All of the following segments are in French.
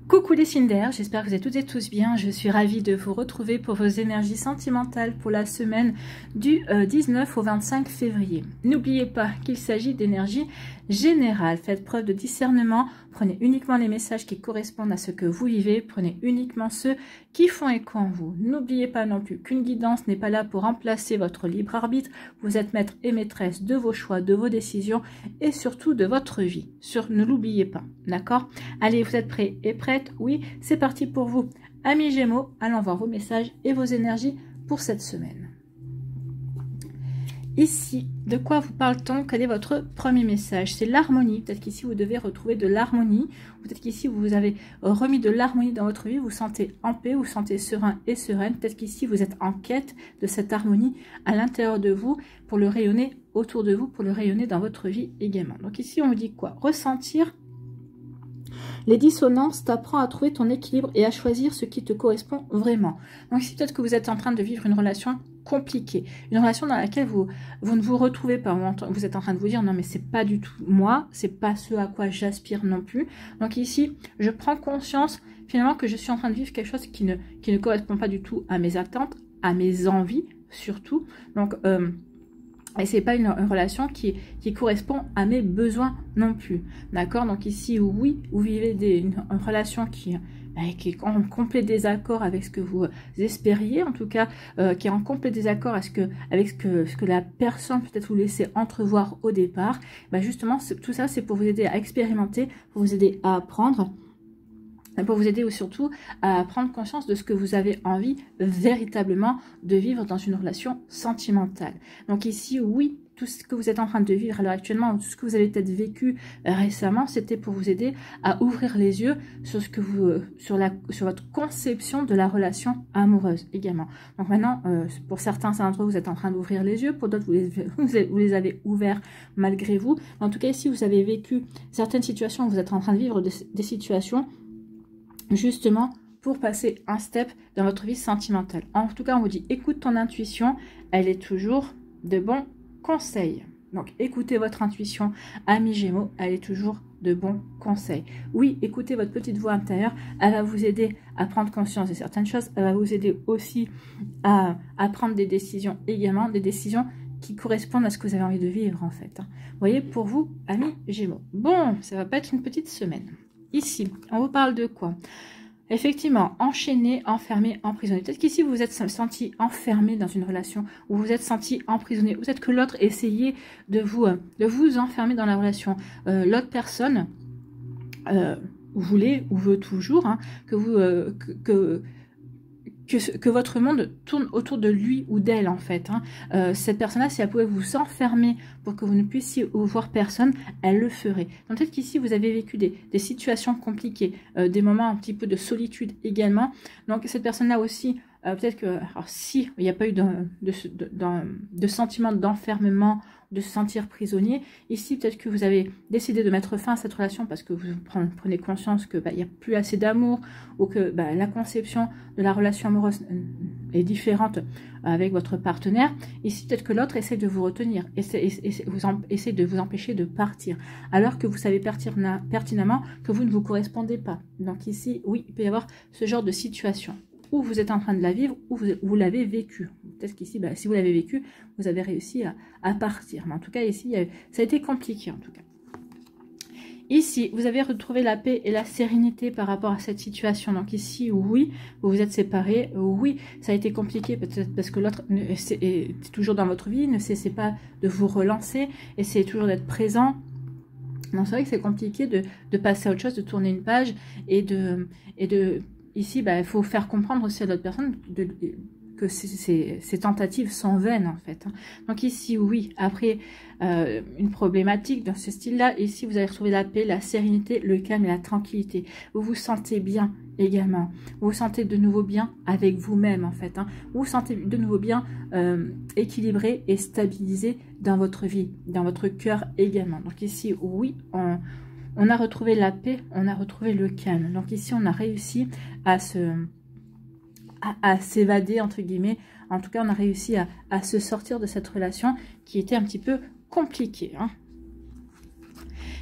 Coucou les signes d'air, j'espère que vous êtes toutes et tous bien. Je suis ravie de vous retrouver pour vos énergies sentimentales pour la semaine du 19 au 25 février. N'oubliez pas qu'il s'agit d'énergie générale. Faites preuve de discernement. Prenez uniquement les messages qui correspondent à ce que vous vivez. Prenez uniquement ceux qui font écho en vous. N'oubliez pas non plus qu'une guidance n'est pas là pour remplacer votre libre arbitre. Vous êtes maître et maîtresse de vos choix, de vos décisions et surtout de votre vie. Ne l'oubliez pas, d'accord? Allez, vous êtes prêts et prêtes? Oui, c'est parti pour vous. Amis Gémeaux, allons voir vos messages et vos énergies pour cette semaine. Ici, de quoi vous parle-t-on? Quel est votre premier message? C'est l'harmonie. Peut-être qu'ici, vous devez retrouver de l'harmonie. Peut-être qu'ici, vous avez remis de l'harmonie dans votre vie. Vous vous sentez en paix, vous vous sentez serein et sereine. Peut-être qu'ici, vous êtes en quête de cette harmonie à l'intérieur de vous pour le rayonner autour de vous, pour le rayonner dans votre vie également. Donc ici, on vous dit quoi? Ressentir les dissonances t'apprend à trouver ton équilibre et à choisir ce qui te correspond vraiment. Donc ici, peut-être que vous êtes en train de vivre une relation compliquée, une relation dans laquelle vous ne vous retrouvez pas. Vous êtes en train de vous dire non mais c'est pas du tout moi, c'est pas ce à quoi j'aspire non plus. Donc ici, je prends conscience finalement que je suis en train de vivre quelque chose qui ne correspond pas du tout à mes attentes, à mes envies surtout. Donc et c'est pas une relation qui correspond à mes besoins non plus. D'accord? Donc ici, oui, vous vivez une relation qui est en complet désaccord avec ce que vous espériez, en tout cas, qui est en complet désaccord avec ce que la personne peut-être vous laissait entrevoir au départ. Justement, tout ça, c'est pour vous aider à expérimenter, pour vous aider à apprendre, pour vous aider surtout à prendre conscience de ce que vous avez envie véritablement de vivre dans une relation sentimentale. Donc ici, oui, tout ce que vous êtes en train de vivre alors actuellement, tout ce que vous avez peut-être vécu récemment, c'était pour vous aider à ouvrir les yeux sur sur votre conception de la relation amoureuse également. Donc maintenant, pour certains d'entre vous, vous êtes en train d'ouvrir les yeux, pour d'autres, vous les avez ouverts malgré vous. En tout cas, ici, vous avez vécu certaines situations, vous êtes en train de vivre des situations justement pour passer un step dans votre vie sentimentale. En tout cas, on vous dit, écoute ton intuition, elle est toujours de bons conseils. Donc, écoutez votre intuition, amis Gémeaux, elle est toujours de bons conseils. Oui, écoutez votre petite voix intérieure, elle va vous aider à prendre conscience de certaines choses, elle va vous aider aussi à prendre des décisions également, des décisions qui correspondent à ce que vous avez envie de vivre en fait. Vous voyez, pour vous, amis Gémeaux. Bon, ça va pas être une petite semaine. Ici, on vous parle de quoi? Effectivement, enchaîné, enfermé, emprisonné. Peut-être qu'ici, vous vous êtes senti enfermé dans une relation, ou vous vous êtes senti emprisonné. Peut-être que l'autre essayait de vous enfermer dans la relation. L'autre personne voulait ou veut toujours que votre monde tourne autour de lui ou d'elle en fait. Cette personne-là, si elle pouvait vous enfermer pour que vous ne puissiez voir personne, elle le ferait. Donc peut-être qu'ici, vous avez vécu des situations compliquées, des moments un petit peu de solitude également. Donc cette personne-là aussi, peut-être que, alors si il n'y a pas eu de sentiment d'enfermement, de se sentir prisonnier, ici peut-être que vous avez décidé de mettre fin à cette relation parce que vous prenez conscience que il n'y a plus assez d'amour ou que la conception de la relation amoureuse est différente avec votre partenaire. Ici peut-être que l'autre essaie de vous retenir, essaie de vous empêcher de partir, alors que vous savez pertinemment que vous ne vous correspondez pas. Donc ici, oui, il peut y avoir ce genre de situation où vous êtes en train de la vivre, ou vous l'avez vécu. Peut-être qu'ici, si vous l'avez vécu, vous avez réussi à partir. Mais en tout cas, ici, ça a été compliqué, en tout cas. Ici, vous avez retrouvé la paix et la sérénité par rapport à cette situation. Donc ici, oui, vous vous êtes séparés. Oui, ça a été compliqué, peut-être parce que l'autre est toujours dans votre vie, ne cessez pas de vous relancer, essayez toujours d'être présent. Non, c'est vrai que c'est compliqué de passer à autre chose, de tourner une page ici, il faut faire comprendre aussi à l'autre personne que ces tentatives sont vaines, en fait. Donc ici, oui, après une problématique dans ce style-là, ici, vous avez retrouvé la paix, la sérénité, le calme et la tranquillité. Vous vous sentez bien également. Vous vous sentez de nouveau bien avec vous-même, en fait. Vous vous sentez de nouveau bien équilibré et stabilisé dans votre vie, dans votre cœur également. Donc ici, oui, on a retrouvé la paix, on a retrouvé le calme. Donc ici, on a réussi à s'évader, entre guillemets. En tout cas, on a réussi à se sortir de cette relation qui était un petit peu compliquée.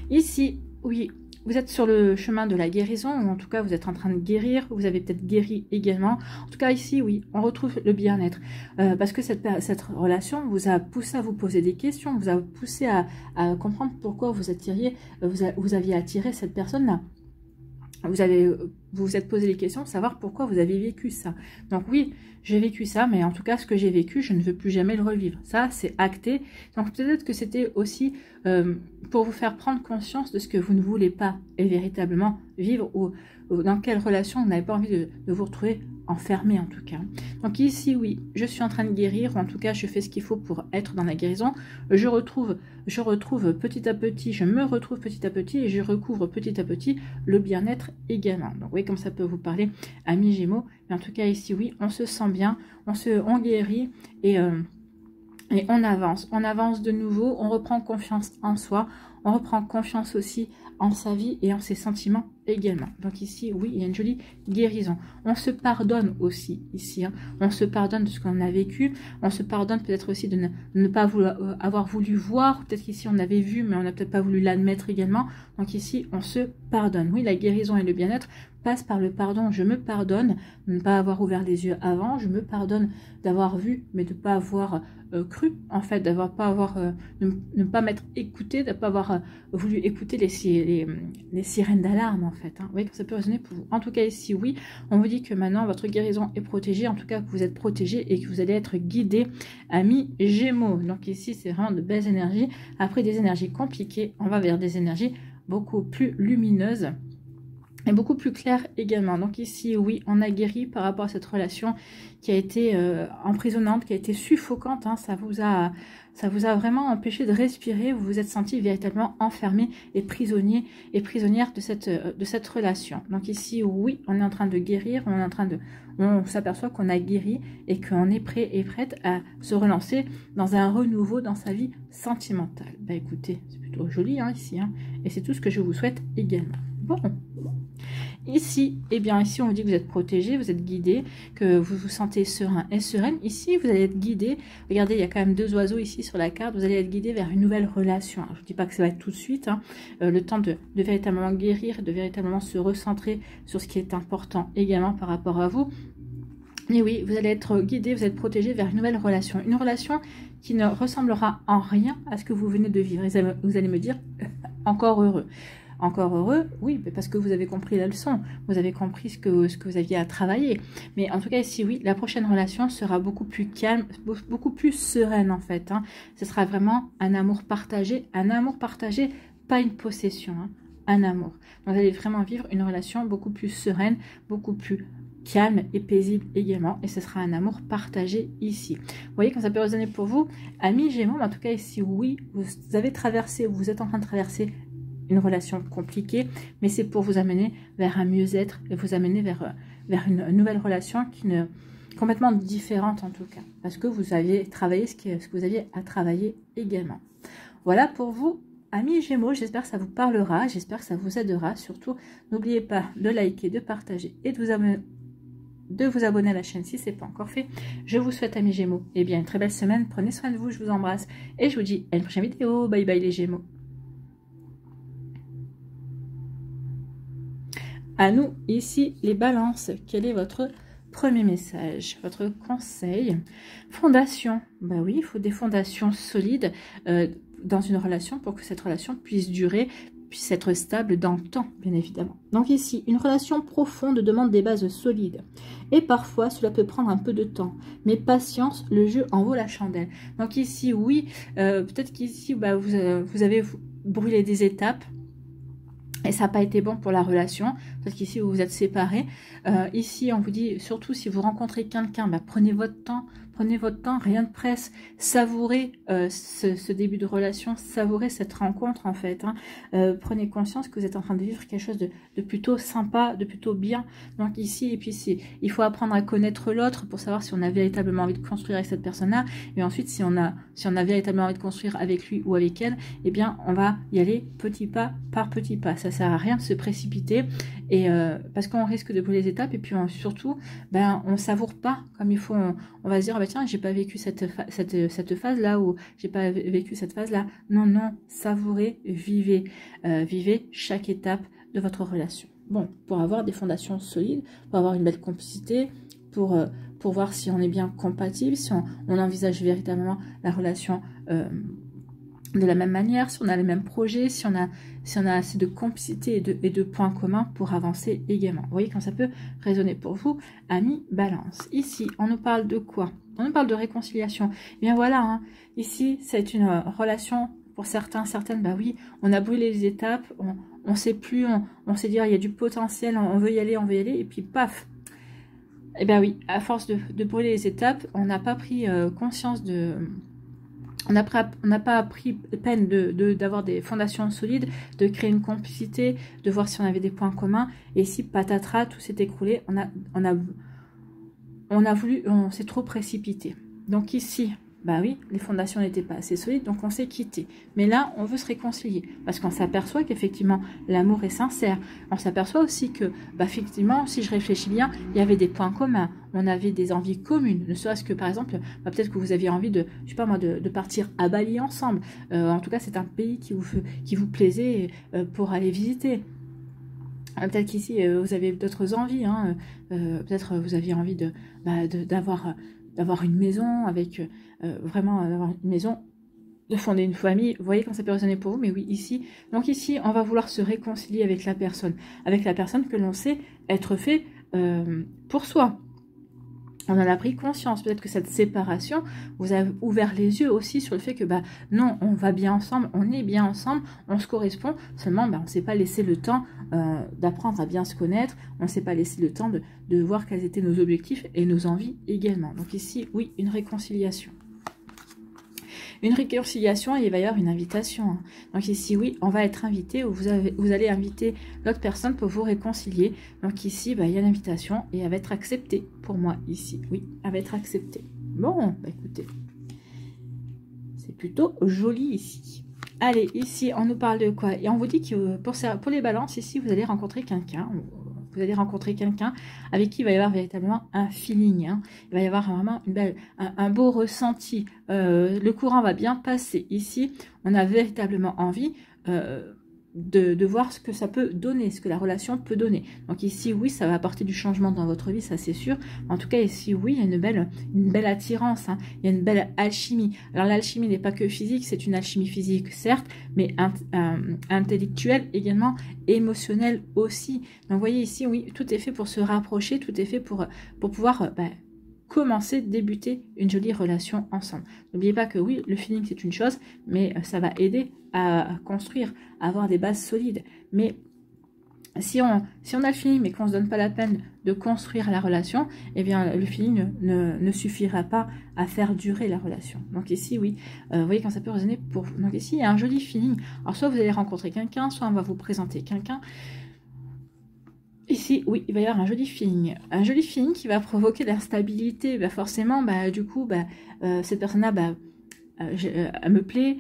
Ici, oui, vous êtes sur le chemin de la guérison, ou en tout cas vous êtes en train de guérir, vous avez peut-être guéri également. En tout cas ici, oui, on retrouve le bien-être. Parce que cette relation vous a poussé à vous poser des questions, vous a poussé à comprendre pourquoi vous attiriez, vous aviez attiré cette personne-là. Vous vous êtes posé les questions de savoir pourquoi vous avez vécu ça. Donc oui, j'ai vécu ça, mais en tout cas, ce que j'ai vécu, je ne veux plus jamais le revivre. Ça, c'est acté. Donc peut-être que c'était aussi pour vous faire prendre conscience de ce que vous ne voulez pas et véritablement vivre, ou dans quelle relation vous n'avez pas envie de vous retrouver enfermé en tout cas. Donc ici, oui, je suis en train de guérir, ou en tout cas, je fais ce qu'il faut pour être dans la guérison. Je retrouve petit à petit, je me retrouve petit à petit et je recouvre petit à petit le bien-être également. Donc oui, comme ça peut vous parler, amis Gémeaux. Mais en tout cas, ici, oui, on se sent bien, on guérit et on avance de nouveau, on reprend confiance en soi, on reprend confiance aussi en sa vie et en ses sentiments également. Donc ici, oui, il y a une jolie guérison. On se pardonne aussi ici, hein. On se pardonne de ce qu'on a vécu, on se pardonne peut-être aussi de ne pas avoir voulu voir, peut-être qu'ici on avait vu, mais on n'a peut-être pas voulu l'admettre également. Donc ici, on se pardonne. Oui, la guérison et le bien-être passe par le pardon. Je me pardonne de ne pas avoir ouvert les yeux avant, je me pardonne d'avoir vu, mais de ne pas avoir cru, en fait, de ne pas m'être écouté, de ne pas avoir voulu écouter les sirènes d'alarme, en fait. Hein. Oui, ça peut résonner pour vous. En tout cas, ici, oui, on vous dit que maintenant, votre guérison est protégée, en tout cas, que vous êtes protégé et que vous allez être guidé, amis Gémeaux. Donc ici, c'est vraiment de belles énergies. Après des énergies compliquées, on va vers des énergies beaucoup plus lumineuses et beaucoup plus clair également. Donc ici, oui, on a guéri par rapport à cette relation qui a été emprisonnante, qui a été suffocante. Hein. Ça vous a vraiment empêché de respirer. Vous vous êtes senti véritablement enfermé et prisonnier et prisonnière de cette relation. Donc ici, oui, on est en train de guérir, on s'aperçoit qu'on a guéri et qu'on est prêt et prête à se relancer dans un renouveau dans sa vie sentimentale. Bah écoutez, c'est plutôt joli hein, ici, hein, et c'est tout ce que je vous souhaite également. Bon. Ici, eh bien ici on vous dit que vous êtes protégé, vous êtes guidé, que vous vous sentez serein et sereine. Ici vous allez être guidé, regardez il y a quand même 2 oiseaux ici sur la carte, vous allez être guidé vers une nouvelle relation. Alors, je ne dis pas que ça va être tout de suite, hein, le temps de véritablement guérir, de véritablement se recentrer sur ce qui est important également par rapport à vous. Et oui, vous allez être guidé, vous êtes protégé vers une nouvelle relation. Une relation qui ne ressemblera en rien à ce que vous venez de vivre. Et vous allez me dire, encore heureux. Encore heureux, oui, parce que vous avez compris la leçon, vous avez compris ce que vous aviez à travailler. Mais en tout cas, ici, oui, la prochaine relation sera beaucoup plus calme, beaucoup plus sereine en fait. Hein. Ce sera vraiment un amour partagé, pas une possession, hein, un amour. Donc, vous allez vraiment vivre une relation beaucoup plus sereine, beaucoup plus calme et paisible également. Et ce sera un amour partagé ici. Vous voyez comme ça peut résonner pour vous, amis Gémeaux. Mais en tout cas, ici, oui, vous avez traversé, vous êtes en train de traverser une relation compliquée, mais c'est pour vous amener vers un mieux-être et vous amener vers une nouvelle relation complètement différente en tout cas, parce que vous aviez travaillé ce que vous aviez à travailler également. Voilà pour vous, amis Gémeaux, j'espère que ça vous parlera, j'espère que ça vous aidera. Surtout, n'oubliez pas de liker, de partager et de vous abonner à la chaîne si ce n'est pas encore fait. Je vous souhaite, amis Gémeaux, eh bien, une très belle semaine, prenez soin de vous, je vous embrasse et je vous dis à une prochaine vidéo. Bye bye les Gémeaux. À nous, ici, les balances, quel est votre premier message, votre conseil? Fondation, bah oui, il faut des fondations solides dans une relation pour que cette relation puisse durer, puisse être stable dans le temps, bien évidemment. Donc ici, une relation profonde demande des bases solides. Et parfois, cela peut prendre un peu de temps. Mais patience, le jeu en vaut la chandelle. Donc ici, oui, peut-être qu'ici, bah, vous avez brûlé des étapes. Et ça n'a pas été bon pour la relation, parce qu'ici vous vous êtes séparés. Ici on vous dit, surtout si vous rencontrez quelqu'un, bah, prenez votre temps, rien de presse, savourez ce début de relation, savourez cette rencontre en fait. Hein. Prenez conscience que vous êtes en train de vivre quelque chose de plutôt sympa, de plutôt bien. Donc ici, et puis il faut apprendre à connaître l'autre pour savoir si on a véritablement envie de construire avec cette personne-là. Et ensuite, si on a véritablement envie de construire avec lui ou avec elle, eh bien on va y aller petit pas par petit pas. Ça sert à rien de se précipiter, et parce qu'on risque de brûler les étapes, et puis surtout, ben, on savoure pas comme il faut. On va se dire, bah tiens, j'ai pas vécu cette phase-là, ou j'ai pas vécu cette phase-là. Non, non, savourez, vivez. Vivez chaque étape de votre relation. Bon, pour avoir des fondations solides, pour avoir une belle complicité, pour voir si on est bien compatible, si on envisage véritablement la relation de la même manière, si on a les mêmes projets, si on a assez de complicité et de points communs pour avancer également. Vous voyez quand ça peut résonner pour vous, amis Balance. Ici, on nous parle de quoi? On nous parle de réconciliation. Et bien voilà, hein, ici, c'est une relation, pour certains, certaines, bah oui, on a brûlé les étapes, on sait plus, on sait dire, il y a du potentiel, on veut y aller, et puis paf. Et bien oui, à force de brûler les étapes, on n'a pas pris conscience de... On n'a pas pris peine d'avoir des fondations solides, de créer une complicité, de voir si on avait des points communs. Et ici, patatras, tout s'est écroulé. On s'est trop précipité. Donc ici, bah oui, les fondations n'étaient pas assez solides, donc on s'est quitté. Mais là, on veut se réconcilier, parce qu'on s'aperçoit qu'effectivement, l'amour est sincère. On s'aperçoit aussi que, bah effectivement, si je réfléchis bien, il y avait des points communs. On avait des envies communes, ne serait-ce que, par exemple, bah, peut-être que vous aviez envie de, je sais pas moi, de partir à Bali ensemble. En tout cas, c'est un pays qui vous plaisait pour aller visiter. Peut-être qu'ici, vous avez d'autres envies. Hein. Peut-être vous aviez envie d'avoir une maison avec vraiment d'avoir une maison, de fonder une famille. Vous voyez quand ça peut résonner pour vous, mais oui, ici. Donc ici, on va vouloir se réconcilier avec la personne que l'on sait être fait pour soi. On en a pris conscience. Peut-être que cette séparation vous a ouvert les yeux aussi sur le fait que, bah, non, on va bien ensemble, on est bien ensemble, on se correspond. Seulement, bah, on ne s'est pas laissé le temps d'apprendre à bien se connaître. On ne s'est pas laissé le temps de voir quels étaient nos objectifs et nos envies également. Donc ici, oui, une réconciliation. Une réconciliation, il va y avoir une invitation. Hein. Donc ici, oui, on va être invité, ou vous allez inviter l'autre personne pour vous réconcilier. Donc ici, bah, il y a l'invitation et elle va être acceptée pour moi ici. Oui, elle va être acceptée. Bon, bah écoutez, c'est plutôt joli ici. Allez, ici, on nous parle de quoi? Et on vous dit que pour les balances, ici, vous allez rencontrer quelqu'un. Vous allez rencontrer quelqu'un avec qui il va y avoir véritablement un feeling. Hein. Il va y avoir vraiment un beau ressenti. Le courant va bien passer. Ici, on a véritablement envie de voir ce que ça peut donner, ce que la relation peut donner. Donc ici, oui, ça va apporter du changement dans votre vie, ça c'est sûr. En tout cas, ici, oui, il y a une belle attirance. Hein. Il y a une belle alchimie. Alors l'alchimie n'est pas que physique, c'est une alchimie physique, certes, mais intellectuelle également, émotionnelle aussi. Donc vous voyez ici, oui, tout est fait pour se rapprocher, tout est fait pour pouvoir... commencer, débuter une jolie relation ensemble. N'oubliez pas que oui, le feeling c'est une chose, mais ça va aider à construire, à avoir des bases solides. Mais si on a le feeling mais qu'on ne se donne pas la peine de construire la relation, eh bien le feeling ne suffira pas à faire durer la relation. Donc ici, oui, vous voyez quand ça peut résonner pour vous. Donc ici, il y a un joli feeling. Alors soit vous allez rencontrer quelqu'un, soit on va vous présenter quelqu'un. Ici, oui, il va y avoir un joli feeling. Un joli feeling qui va provoquer de l'instabilité. Bah forcément, bah, du coup, bah, cette personne-là, bah, elle me plaît.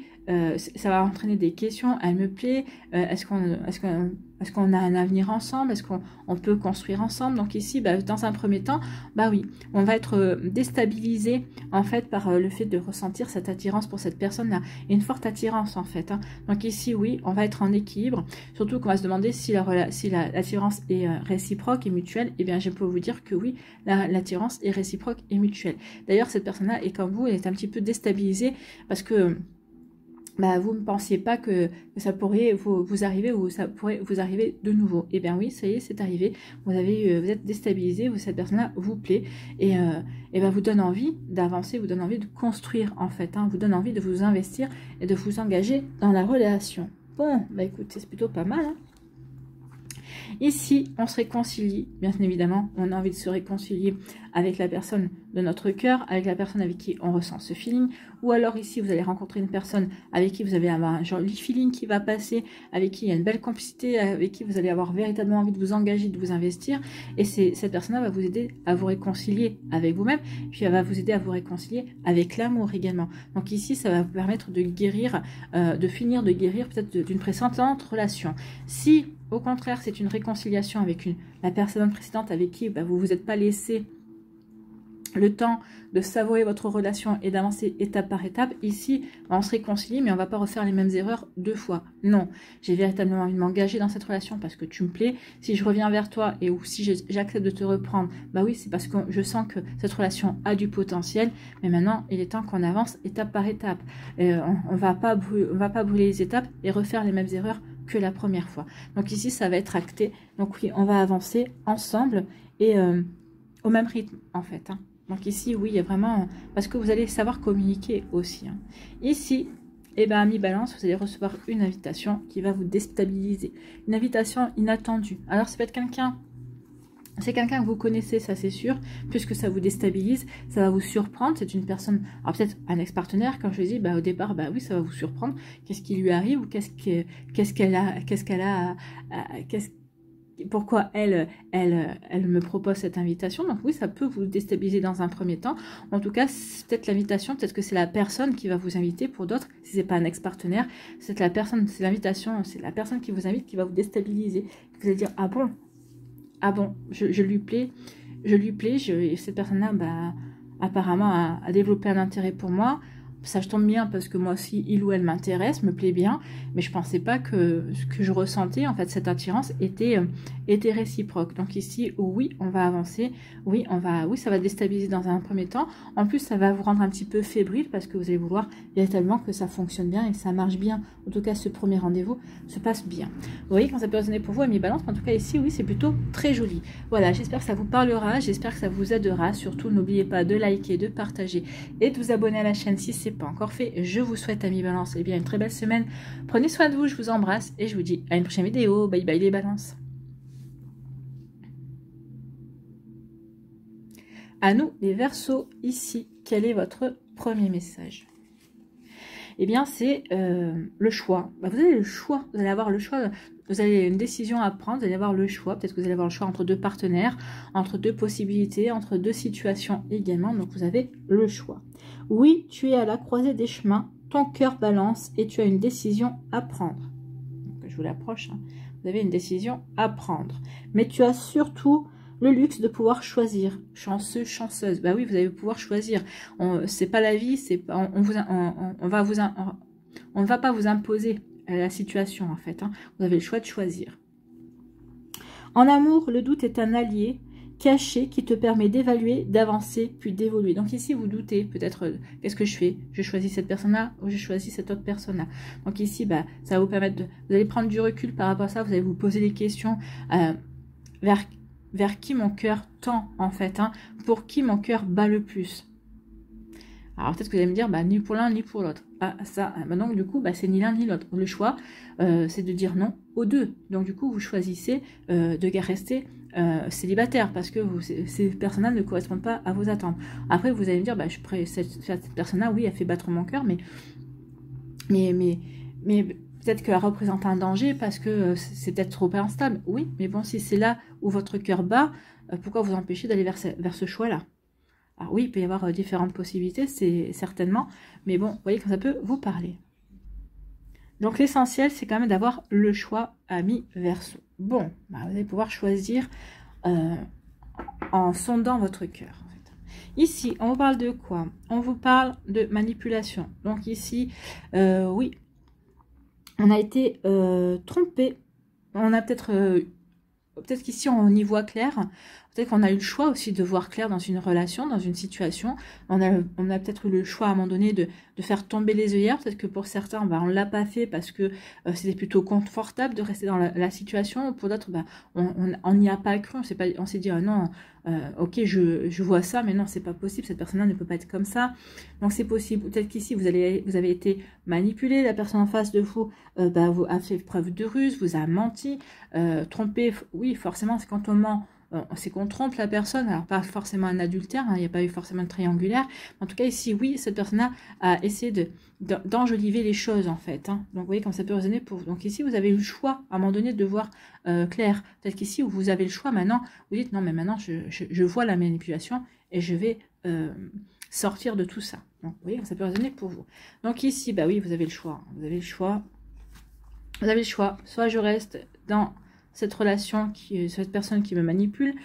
Ça va entraîner des questions. Elle me plaît. Est-ce qu'on a un avenir ensemble? Est-ce qu'on peut construire ensemble? Donc ici, bah, dans un premier temps, bah oui, on va être déstabilisé en fait par le fait de ressentir cette attirance pour cette personne-là. Une forte attirance en fait. Hein. Donc ici, oui, on va être en équilibre. Surtout qu'on va se demander si l'attirance est réciproque et mutuelle. Eh bien, je peux vous dire que oui, l'attirance est réciproque et mutuelle. D'ailleurs, cette personne-là est comme vous, elle est un petit peu déstabilisée parce que bah, vous ne pensiez pas que ça pourrait vous arriver ou ça pourrait vous arriver de nouveau. Eh bien oui, ça y est, c'est arrivé. Vous êtes déstabilisé, cette personne-là vous plaît et bah, vous donne envie d'avancer, vous donne envie de construire en fait, hein, vous donne envie de vous investir et de vous engager dans la relation. Bon, bah écoutez, c'est plutôt pas mal. Hein. Ici, on se réconcilie, bien évidemment, on a envie de se réconcilier avec la personne de notre cœur, avec la personne avec qui on ressent ce feeling, ou alors ici, vous allez rencontrer une personne avec qui vous allez avoir un joli feeling qui va passer, avec qui il y a une belle complicité, avec qui vous allez avoir véritablement envie de vous engager, de vous investir, et cette personne-là va vous aider à vous réconcilier avec vous-même, puis elle va vous aider à vous réconcilier avec l'amour également. Donc ici, ça va vous permettre de guérir, de finir de guérir peut-être d'une précédente relation. Si au contraire, c'est une réconciliation avec la personne précédente avec qui bah, vous vous êtes pas laissé le temps de savourer votre relation et d'avancer étape par étape. Ici, on se réconcilie, mais on va pas refaire les mêmes erreurs 2 fois. Non, j'ai véritablement envie de m'engager dans cette relation parce que tu me plais. Si je reviens vers toi et ou si j'accepte de te reprendre, bah oui, c'est parce que je sens que cette relation a du potentiel. Mais maintenant, il est temps qu'on avance étape par étape. On va pas brûler les étapes et refaire les mêmes erreurs que la première fois. Donc ici, ça va être acté. Donc oui, on va avancer ensemble et au même rythme, en fait, hein. Donc ici, oui, il y a vraiment... Parce que vous allez savoir communiquer aussi, hein. Ici, eh ben, ami Balance, vous allez recevoir une invitation qui va vous déstabiliser. Une invitation inattendue. Alors, ça peut être quelqu'un... C'est quelqu'un que vous connaissez, ça c'est sûr, puisque ça vous déstabilise, ça va vous surprendre. C'est une personne, alors peut-être un ex-partenaire, quand je dis, bah au départ, bah oui, ça va vous surprendre. Qu'est-ce qui lui arrive ou pourquoi elle me propose cette invitation. Donc oui, ça peut vous déstabiliser dans un premier temps. En tout cas, c'est peut-être l'invitation, peut-être que c'est la personne qui va vous inviter. Pour d'autres, si c'est pas un ex-partenaire, c'est la personne, c'est l'invitation, c'est la personne qui vous invite qui va vous déstabiliser. Vous allez dire, ah bon, je lui plais, cette personne-là, bah, apparemment a développé un intérêt pour moi. Ça, je tombe bien parce que moi aussi, il ou elle m'intéresse, me plaît bien, mais je pensais pas que ce que je ressentais, en fait, cette attirance était réciproque. Donc ici, oui, on va avancer, oui, ça va déstabiliser dans un premier temps. En plus, ça va vous rendre un petit peu fébrile parce que vous allez vouloir véritablement que ça fonctionne bien et que ça marche bien. En tout cas, ce premier rendez-vous se passe bien. Vous voyez quand ça peut résonner pour vous, amis Balance, mais en tout cas ici, oui, c'est plutôt très joli. Voilà, j'espère que ça vous parlera, j'espère que ça vous aidera. Surtout, n'oubliez pas de liker, de partager et de vous abonner à la chaîne si c'est pas encore fait. Je vous souhaite, amis Balance, une très belle semaine. Prenez soin de vous, je vous embrasse et je vous dis à une prochaine vidéo. Bye bye les balances. À nous les Verseaux, ici, quel est votre premier message? Eh bien, c'est le choix. Bah, vous avez le choix, vous allez avoir le choix, vous avez une décision à prendre, vous allez avoir le choix, peut-être que vous allez avoir le choix entre 2 partenaires, entre 2 possibilités, entre 2 situations également, donc vous avez le choix. Oui, tu es à la croisée des chemins, ton cœur balance et tu as une décision à prendre. Donc, je vous l'approche, hein. Vous avez une décision à prendre, mais tu as surtout le luxe de pouvoir choisir. Chanceux, chanceuse. Bah oui, vous allez pouvoir choisir. C'est pas la vie, c'est pas, on ne va pas vous imposer la situation en fait, hein. Vous avez le choix de choisir. En amour, le doute est un allié caché qui te permet d'évaluer, d'avancer, puis d'évoluer. Donc ici, vous doutez peut-être, qu'est-ce que je fais? Je choisis cette personne-là ou je choisis cette autre personne-là. Donc ici, bah, ça va vous permettre de... Vous allez prendre du recul par rapport à ça, vous allez vous poser des questions vers qui mon cœur tend en fait, hein, pour qui mon cœur bat le plus. Alors peut-être que vous allez me dire, bah, ni pour l'un ni pour l'autre. Ah ça, bah, donc du coup, bah, c'est ni l'un ni l'autre. Le choix, c'est de dire non aux deux. Donc du coup, vous choisissez de rester célibataire parce que ces personnes-là ne correspondent pas à vos attentes. Après, vous allez me dire, bah, cette personne-là, oui, elle fait battre mon cœur, mais peut-être qu'elle représente un danger parce que c'est peut-être trop instable. Oui, mais bon, si c'est là où votre cœur bat, pourquoi vous empêcher d'aller vers ce choix-là? Alors oui, il peut y avoir différentes possibilités, c'est certainement, mais bon, vous voyez que ça peut vous parler. Donc l'essentiel, c'est quand même d'avoir le choix, ami Verseau. Bon, bah, vous allez pouvoir choisir en sondant votre cœur. En fait. Ici, on vous parle de quoi? On vous parle de manipulation. Donc ici, oui, on a été trompé. On a peut-être qu'ici on y voit clair. Peut-être qu'on a eu le choix aussi de voir clair dans une relation, dans une situation. On a peut-être eu le choix à un moment donné de faire tomber les œillères. Peut-être que pour certains, bah, on ne l'a pas fait parce que c'était plutôt confortable de rester dans la situation. Pour d'autres, bah, on n'y a pas cru. On s'est dit, ah non, ok, je vois ça, mais non, c'est pas possible. Cette personne-là ne peut pas être comme ça. Donc c'est possible. Peut-être qu'ici, vous avez été manipulé. La personne en face de vous a fait preuve de ruse, vous a menti, trompé. Oui, forcément, c'est quand on ment. C'est qu'on trompe la personne, alors pas forcément un adultère, hein, il n'y a pas eu forcément de triangulaire, en tout cas ici, oui, cette personne-là a essayé d'enjoliver les choses, en fait, hein. Donc vous voyez comme ça peut résonner pour vous. Donc ici, vous avez eu le choix, à un moment donné, de voir clair. Peut-être qu'ici, vous avez le choix, maintenant, vous dites, non, mais maintenant, je vois la manipulation, et je vais sortir de tout ça. Donc vous voyez comme ça peut résonner pour vous. Donc ici, bah oui, vous avez le choix, vous avez le choix, soit je reste dans cette relation, cette personne qui me manipule,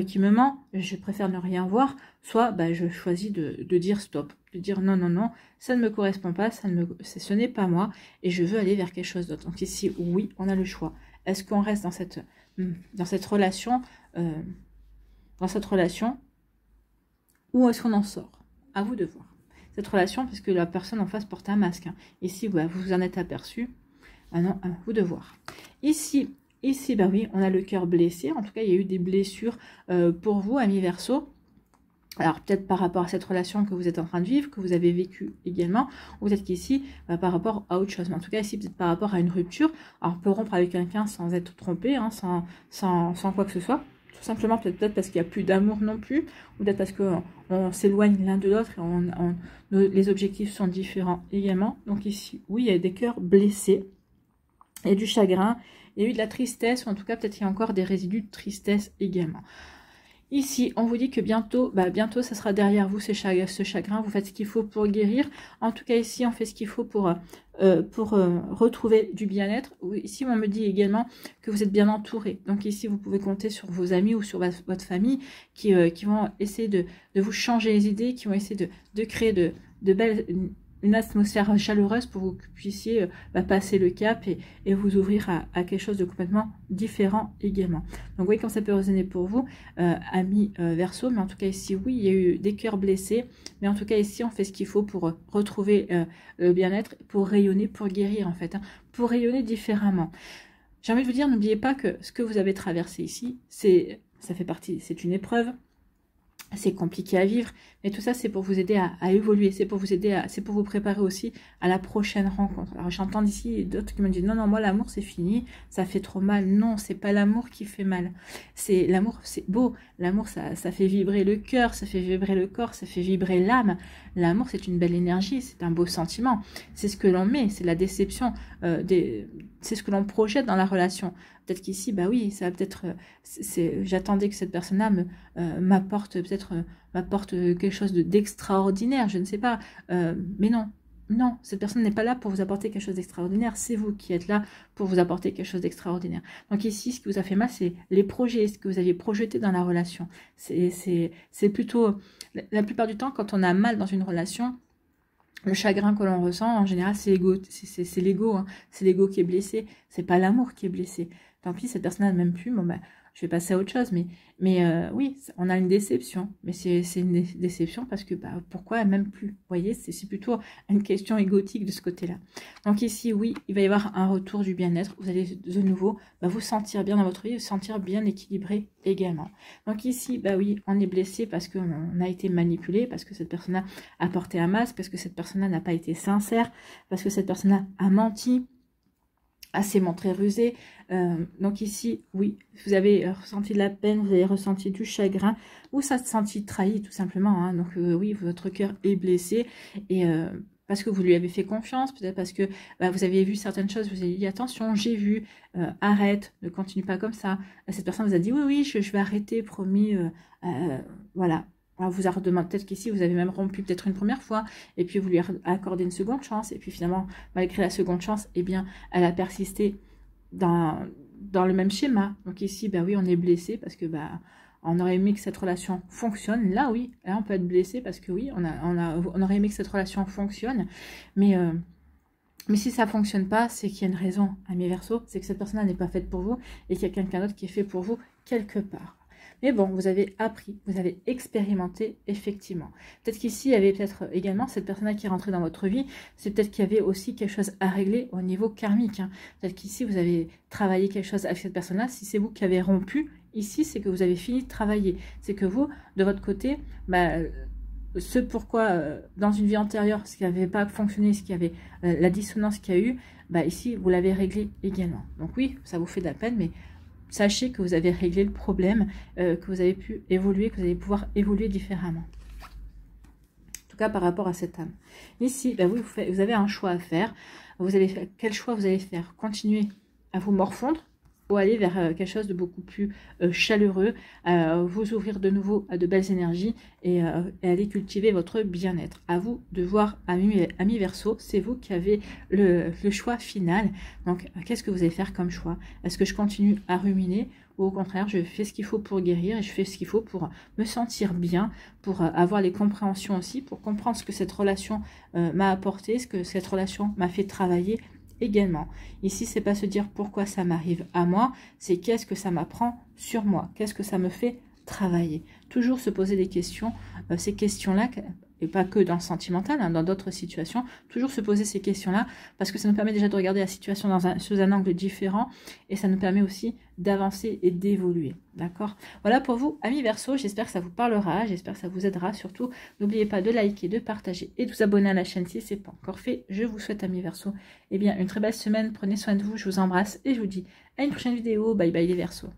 qui me ment, je préfère ne rien voir, soit je choisis de dire stop, de dire non, non, non, ça ne me correspond pas, ce n'est pas moi, et je veux aller vers quelque chose d'autre. Donc ici, oui, on a le choix. Est-ce qu'on reste dans cette relation, ou est-ce qu'on en sort? À vous de voir. Cette relation, parce que la personne en face porte un masque. Hein. Ici, vous vous en êtes aperçu. Maintenant, à vous de voir. Ici, oui, on a le cœur blessé. En tout cas, il y a eu des blessures pour vous, amis Verseau. Alors, peut-être par rapport à cette relation que vous êtes en train de vivre, que vous avez vécu également, ou peut-être qu'ici, par rapport à autre chose. Mais en tout cas, ici, peut-être par rapport à une rupture. Alors, on peut rompre avec quelqu'un sans être trompé, hein, sans quoi que ce soit. Tout simplement, peut-être parce qu'il n'y a plus d'amour non plus, ou peut-être parce qu'on s'éloigne l'un de l'autre et les objectifs sont différents également. Donc ici, oui, il y a des cœurs blessés, il y a du chagrin, il y a eu de la tristesse, ou en tout cas, peut-être qu'il y a encore des résidus de tristesse également. Ici, on vous dit que bientôt, ça sera derrière vous ce chagrin. Vous faites ce qu'il faut pour guérir. En tout cas, ici, on fait ce qu'il faut pour retrouver du bien-être. Ici, on me dit également que vous êtes bien entouré. Donc ici, vous pouvez compter sur vos amis ou sur votre famille qui vont essayer de vous changer les idées, qui vont essayer de créer de belles... une atmosphère chaleureuse pour que vous puissiez passer le cap et vous ouvrir à quelque chose de complètement différent également. Donc vous voyez comme ça peut résonner pour vous, amis Verseau, mais en tout cas ici, oui, il y a eu des cœurs blessés, mais en tout cas ici, on fait ce qu'il faut pour retrouver le bien-être, pour rayonner, pour guérir en fait, hein, pour rayonner différemment. J'ai envie de vous dire, n'oubliez pas que ce que vous avez traversé ici, ça fait partie, c'est une épreuve, c'est compliqué à vivre, mais tout ça c'est pour vous aider à évoluer, c'est pour vous préparer aussi à la prochaine rencontre. Alors j'entends d'ici d'autres qui me disent non, moi l'amour c'est fini, ça fait trop mal. Non, c'est pas l'amour qui fait mal, c'est l'amour, c'est beau, l'amour ça fait vibrer le cœur, ça fait vibrer le corps, ça fait vibrer l'âme. L'amour c'est une belle énergie, c'est un beau sentiment, c'est ce que l'on met, c'est la déception, c'est ce que l'on projette dans la relation. Peut-être qu'ici, oui, ça va peut-être... j'attendais que cette personne-là m'apporte quelque chose d'extraordinaire, je ne sais pas. Mais non, cette personne n'est pas là pour vous apporter quelque chose d'extraordinaire. C'est vous qui êtes là pour vous apporter quelque chose d'extraordinaire. Donc ici, ce qui vous a fait mal, c'est les projets, ce que vous aviez projeté dans la relation. C'est plutôt... La plupart du temps, quand on a mal dans une relation... Le chagrin que l'on ressent, en général, c'est l'ego. C'est l'ego, hein. C'est l'ego qui est blessé. C'est pas l'amour qui est blessé. Tant pis, cette personne ne m'aime plus. Bon, je vais passer à autre chose. Mais oui, on a une déception. Mais c'est une déception parce que pourquoi elle m'aime plus? Vous voyez, c'est plutôt une question égotique de ce côté-là. Donc ici, oui, il va y avoir un retour du bien-être. Vous allez de nouveau vous sentir bien dans votre vie, vous sentir bien équilibré également. Donc ici, oui, on est blessé parce qu'on a été manipulé, parce que cette personne-là a porté un masque, parce que cette personne-là n'a pas été sincère, parce que cette personne-là a menti, s'est montré rusé. Donc ici, oui, vous avez ressenti de la peine, vous avez ressenti du chagrin, ou ça se sentit trahi tout simplement. Hein. Donc oui, votre cœur est blessé et parce que vous lui avez fait confiance, peut-être parce que vous avez vu certaines choses, vous avez dit attention, j'ai vu, arrête, ne continue pas comme ça. Cette personne vous a dit oui, je vais arrêter, promis, voilà. Alors vous a redemandé, peut-être qu'ici vous avez même rompu peut-être une première fois, et puis vous lui accordé une seconde chance, et puis finalement, malgré la seconde chance, eh bien, elle a persisté dans le même schéma. Donc ici, oui, on est blessé parce que on aurait aimé que cette relation fonctionne. Là, oui, là, on peut être blessé parce que oui, on aurait aimé que cette relation fonctionne, mais si ça ne fonctionne pas, c'est qu'il y a une raison, amis Verseau, c'est que cette personne-là n'est pas faite pour vous, et qu'il y a quelqu'un d'autre qui est fait pour vous quelque part. Mais bon, vous avez appris, vous avez expérimenté, effectivement. Peut-être qu'ici, il y avait peut-être également cette personne-là qui est rentrée dans votre vie. C'est peut-être qu'il y avait aussi quelque chose à régler au niveau karmique. Hein. Peut-être qu'ici, vous avez travaillé quelque chose avec cette personne-là. Si c'est vous qui avez rompu, ici, c'est que vous avez fini de travailler. C'est que vous, de votre côté, ce pourquoi, dans une vie antérieure, ce qui n'avait pas fonctionné, ce qui avait la dissonance qu'il y a eu, ici, vous l'avez réglé également. Donc oui, ça vous fait de la peine, mais... sachez que vous avez réglé le problème, que vous avez pu évoluer, que vous allez pouvoir évoluer différemment. En tout cas, par rapport à cette âme. Ici, vous avez un choix à faire. Quel choix vous allez faire? Continuer à vous morfondre, faut aller vers quelque chose de beaucoup plus chaleureux, vous ouvrir de nouveau à de belles énergies et aller cultiver votre bien-être. À vous de voir, amis Verseau, c'est vous qui avez le choix final. Donc, qu'est-ce que vous allez faire comme choix? Est-ce que je continue à ruminer ou au contraire, je fais ce qu'il faut pour guérir et je fais ce qu'il faut pour me sentir bien, pour avoir les compréhensions aussi, pour comprendre ce que cette relation m'a apporté, ce que cette relation m'a fait travailler également. Ici, c'est pas se dire pourquoi ça m'arrive à moi, c'est qu'est-ce que ça m'apprend sur moi, qu'est-ce que ça me fait travailler. Toujours se poser des questions, ces questions-là, et pas que dans le sentimental, hein, dans d'autres situations, toujours se poser ces questions-là, parce que ça nous permet déjà de regarder la situation sous un angle différent, et ça nous permet aussi d'avancer et d'évoluer, d'accord? Voilà pour vous, amis Verseau, j'espère que ça vous parlera, j'espère que ça vous aidera, surtout, n'oubliez pas de liker, de partager et de vous abonner à la chaîne si ce n'est pas encore fait. Je vous souhaite, amis Verseau, eh bien, une très belle semaine, prenez soin de vous, je vous embrasse, et je vous dis à une prochaine vidéo, bye bye les Verseaux.